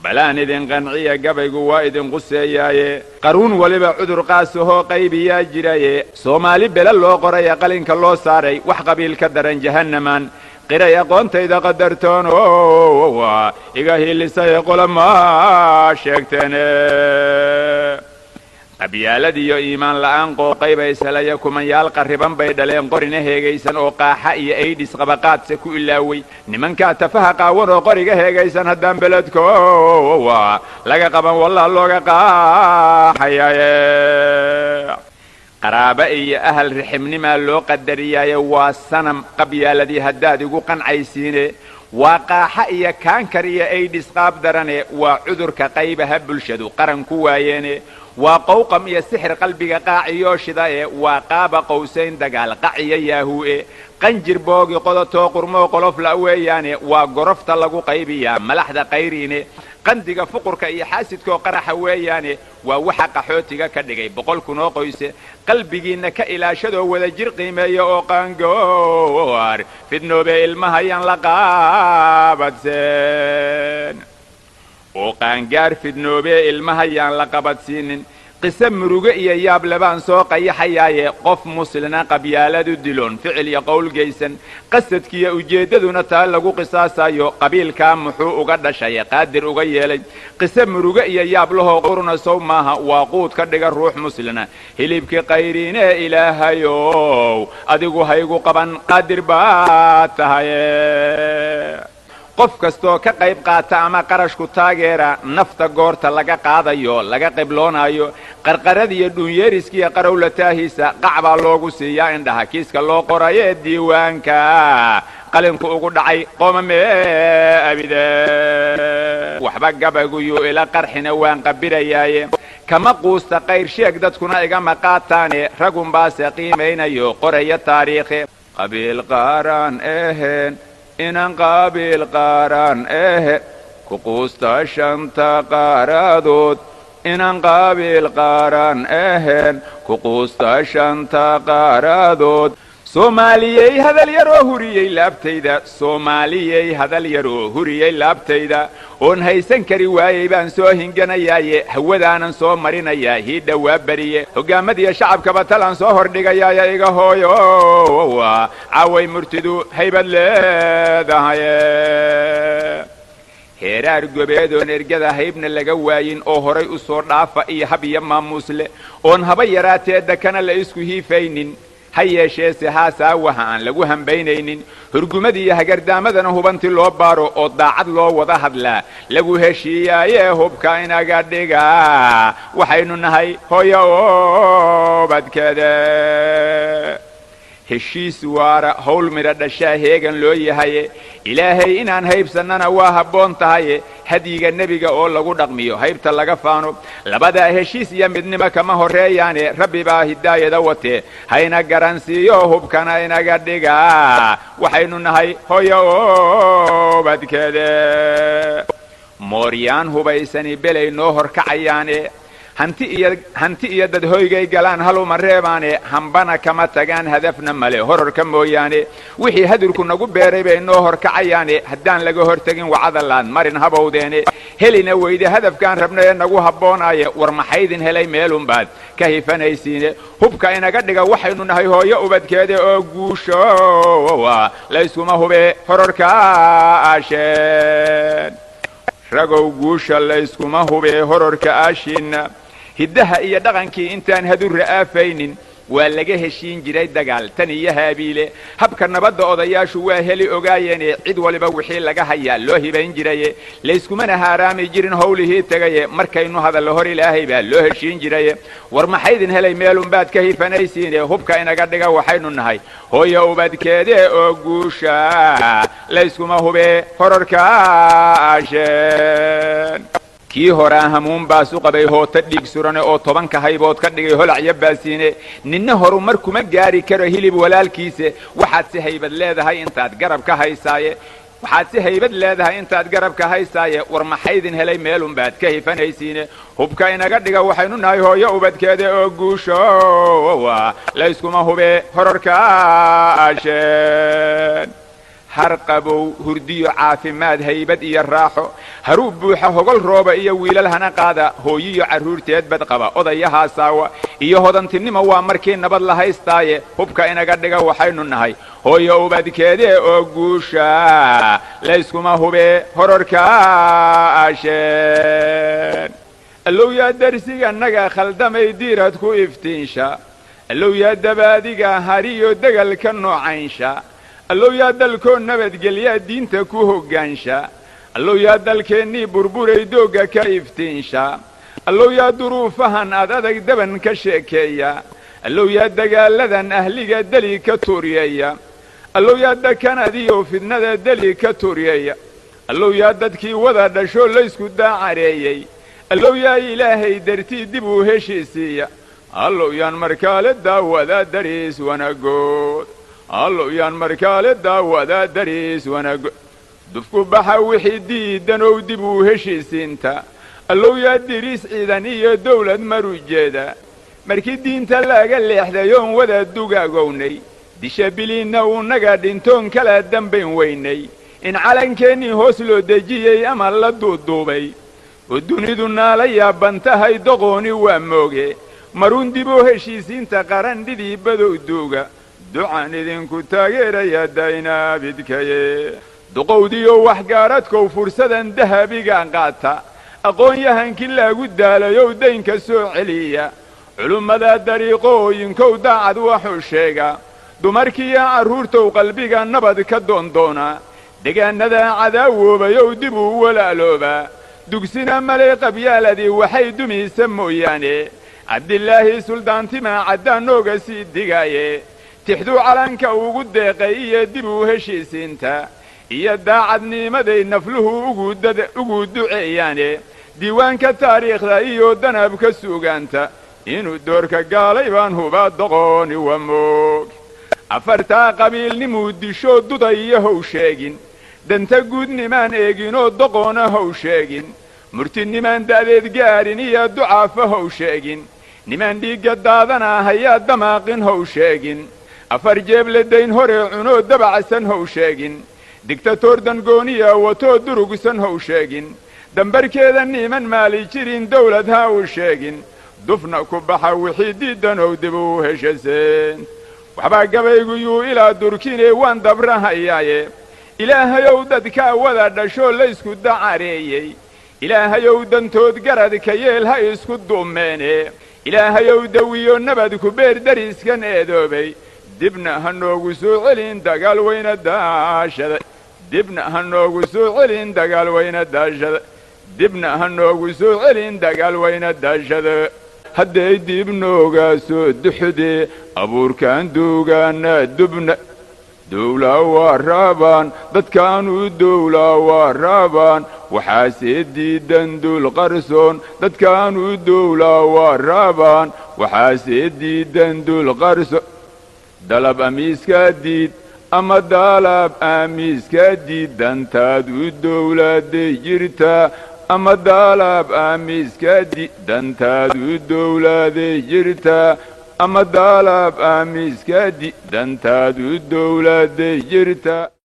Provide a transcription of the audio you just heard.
balaan idin qanciya gabaygu waa idin quseeyaaye qaruun waliba cudur qaasahoo qaybiyaa jiraye soomaali bela loo qoraya qalinka loo saaray wax qabiil ka daran jahannaman qiray aqoontayda qadartoon iga hiilisay qolamaa sheegteene qabyaaladiyo iimaan la'aan qooqaybaysalaya kumanyaal qarriban bay dhaleen qorina heegaysan oo qaaxa iyo aydhis qabaqaadse ku ilaaway nimankaa tafaha qaawan oo qoriga heegaysan haddaan beledko laga qaban wallah looga qaaxayaye qaraaba iyo ahal riximnimaa loo qadariyaaye waa sanam qabyaaladii haddaad igu qancaysiine waa qaaxa iyo kaankar iyo aydhis qaab darane waa cudurka qaybaha bulshadu qaran ku waayeene waa qowqam iyo sixir qalbiga qaaciyoo shidae waa qaaba qowsayn dagaal qaciya yaahuu'e qanjir boogi qodotoo qurmoo qolofla weeyaane waa gorofta lagu qaybiyaa malaxda qayriine qandiga fuqurka iyo xaasidkoo qaraxa weeyaane waa waxa qaxootiga ka dhigay 100 kun oo qoyse qalbigiinna ka ilaashadoo wada jir qiimeeya oo qaangoor fidnoobe ilmahayaan la qaabadsen oo qaangaar fidnoobee ilmahayaan la qabadsiinin qisa murugo iyo yaab labaan soo qayaxayaaye qof muslina qabyaaladu diloon ficil iyo qowl geysan qasadkiiyo ujeeddaduna taa lagu qisaasayo qabiilkaa muxuu uga dhashay qaadir uga yeelay qisa murugo iyo yaab lahoo quruna sow maaha waa quud ka dhiga ruux muslina hilibkii qayriinee ilaahayow adigu haygu qaban qaadir baa tahaye qof kastoo ka qayb qaata ama qarashku taageera nafta goorta laga qaadayo laga qibloonayo qarqaradiiyo dhuunyeeriskiiyo qarowlataahiisa qacbaa loogu siiyaa indhaha kiiska loo qorayee diiwaanka qalinku ugu dhacay qoomamee abide waxba gabayguyuu ila qarxina waan qabirayaaye kama quusta qayr sheeg dadkuna igama qaataane ragunbaase qiimaynayo qoraya taariikhe qabiil qaaraan eheen inaan qaabiil qaaraan ku quusta shanta qaaradood inaan qaabiil qaaraan ku quusta shanta qaaradood soomaaliyey hadal yaroo huriyey laabtayda soomaaliyey hadal yaroo huriyey laabtayda oon haysan kari waayey baan soo hinganayaaye hawadaanan soo marinayaa hiidha waa beriye hogaamadiiyo shacabkaba talaan soo hordhigayaaya iga hooyo caaway murtidu haybad leedahaye heeraar gobeedoon ergada haybna laga waayin oo horay u soo dhaafa iyo hab iyo maamuusle oon haba yaraatee dakana la isku hiifaynin ha yeesheese haasaa waha aan lagu hambaynaynin hurgumadiiyo hagardaamadana hubanti loo baaro oo daacad loo wada hadlaa lagu heshiiyaayee hubka inaga dhiga waxaynu nahay hooyo oobadkeeda heshiis waara hawl midha dhashaa heegan loo yahaye ilaahay inaan haybsannana waa habboon tahaye hadyiga nebiga oo lagu dhaqmiyo haybta laga faano labadaa heshiis iyo midnimo kama horreeyaane rabbi baa hidaayada watee hayna garansiiyo hubkana inaga dhiga waxaynu nahay hooyo oobadkeeda mooryaan hubaysani belay noo horkacayaane hanti iyo dad hoygay galaan haluma reebaane hambana kama tagaan hadafna male hororka mooyaane wixii hadurku nagu beeray bay noo horkacayaane haddaan laga hortegin wacadalaan marin habowdeene helina weyde hadafkaan rabna ee nagu habboonaye war maxaydin helay meelunbaad ka hifanaysiine hubka inaga dhiga waxaynu nahay hooyo ubadkeeda oo guusho layskuma hube hororka aasheen ragow guusha layskuma hube hororka aashiinna hiddaha iyo dhaqankii intaan hadurra aafaynin waa laga heshiin jiray dagaal tan iyo haabiile habka nabadda odayaashu waa heli ogaayeene cid waliba wixii laga hayaa loo hibayn jiraye layskumana haaraami jirin howlihii tegaye markaynu hadallo hor ilaahay baa loo heshiin jiraye war maxaydin helay meelunbaad ka hifanaysiine hubka inaga dhiga waxaynu nahay hooyo ubadkeede oo guusha layskuma hube hororka aasheen kii horaa hamuun baasu qabay hoota dhiig surane oo 10 haybood ka dhigay holacya baasiine ninna horu mar kuma gaari karo hilib walaalkiisa waxaad si haybad leedahay intaad garab ka haysaaye war maxaydin helay meelunbaad ka hifanaysiine hubka inaga dhiga waxaynu nahay hooyo ubadkeeda oo guusho layskuma hube hororka aasheen harqabow hurdiyo caafimaad haybad iyo raaxo haruu buuxa hogol rooba iyo wiilal hana qaada hooyiyo carruurteed bad qaba odayahaasawa iyo hodantinimo waa markii nabad la haystaaye hubka inaga dhiga waxaynu nahay hooyo ubadkeedee oo guusha layskuma hubee hororka asheen allow yaa darsiga naga khaldamay diirad ku iftiinsha allow yaa dabaadiga hariyo degalka noocaynsha allow yaa dalkoo nabadgelyaa diinta ku hoggaansha allow yaa dalkeennii burburay doogga ka iftiinsha allow yaa duruufahan ad adag daban ka sheekeeya allow yaa dagaaladan ahliga deli ka tuuryeeya allow yaa dakanadiyo fidnada deli ka tuuryeeya allow yaa dadkii wada dhasho laysku daacareeyey allow yaa ilaahay dartii dib uu heshiisiiya allow yaan markaale daawadaa dariis wanagood allow yaan markaale daawadaa dariis wanagood dufku baxa wixii diidanow dib uu heshiisiinta allow yaa diriis ciidan iyo dawlad marujeeda markii diinta laga leexdayoon wada dugaagownay disha biliinna uu naga dhintoon kala dambayn weynay in calankeenii hoos loo dejiyey ama la duuduubay oo dunidu naala yaaban tahay doqooni waa mooge marun dib oo heshiisiinta qarandhidii badow duuga ducaan idinku taageeraya daynaabidkaye duqowdiyo waxgaaradkow fursadan dahabiga qaata aqoon-yahankii laagu daalayow daynka soo celiya culummada dariiqooyinkow daacad waxuu sheega dumarkiiyo carruurtow qalbiga nabad ka doondoona degaannada cadaawoobayow dib uu walaaloobaa dugsina malay qabyaaladii waxay dumaysa mooyaane cabdilaahi suldaantimaa caddaan nooga sii digaaye tixduu calanka ugu deeqay iyo dib uu heshiisiinta iyo daacadnimaday nafluhu ugu duceeyaane diiwaanka taariikhda iyo danabka suugaanta inuu doorka gaalay baan hubaa doqooni wa moog afartaa qabiilnimuu disho dudayo how sheegin danta guud nimaan eeginoo doqoona how sheegin murtinimaan da'deed gaarin iyo ducaafa how sheegin nimaan dhiigga daadana hayaa damaaqin how sheegin afar jeeble dayn hore cunoo dabacsan how sheegin digtatoor dangooniya watoo durugsan how sheegin dambarkeeda niman maali jirin dawlad ha uu sheegin dufna ku baxa wixii diidanow dib uu heshaseen waxbaa gabaygu yuu ilaa durkinee waan dabrahayaaye ilaahayow dadkaa wada dhashoo laysku dacareeyey ilaahayow dantood garadka yeel ha isku duumeene ilaahayow dawiyo nabad ku beer dariskan eedoobay dibna ha noogu soo celin dagaal weyna daashada dibna ha noogu soo celin dagaal weyna daashada dibna ha noogu soo celin dagaal weyna daashada hadday dib nooga soo duxdee abuurkaan duugaana dubna dawlaa waa raabaan dadkaanu dawlaa waa raabaan waxaase diidan dul qarsoon dadkaanu dawlaa waa raabaan waxaase diidan dul qarsoon dalab amiiska diid ama daalab amiiska diid dantaad u dawladay jirtaa ama daalab amiiska diid dantaad u dawladay jirtaa ama daalab amiiska diid dantaad u dawladay jirtaa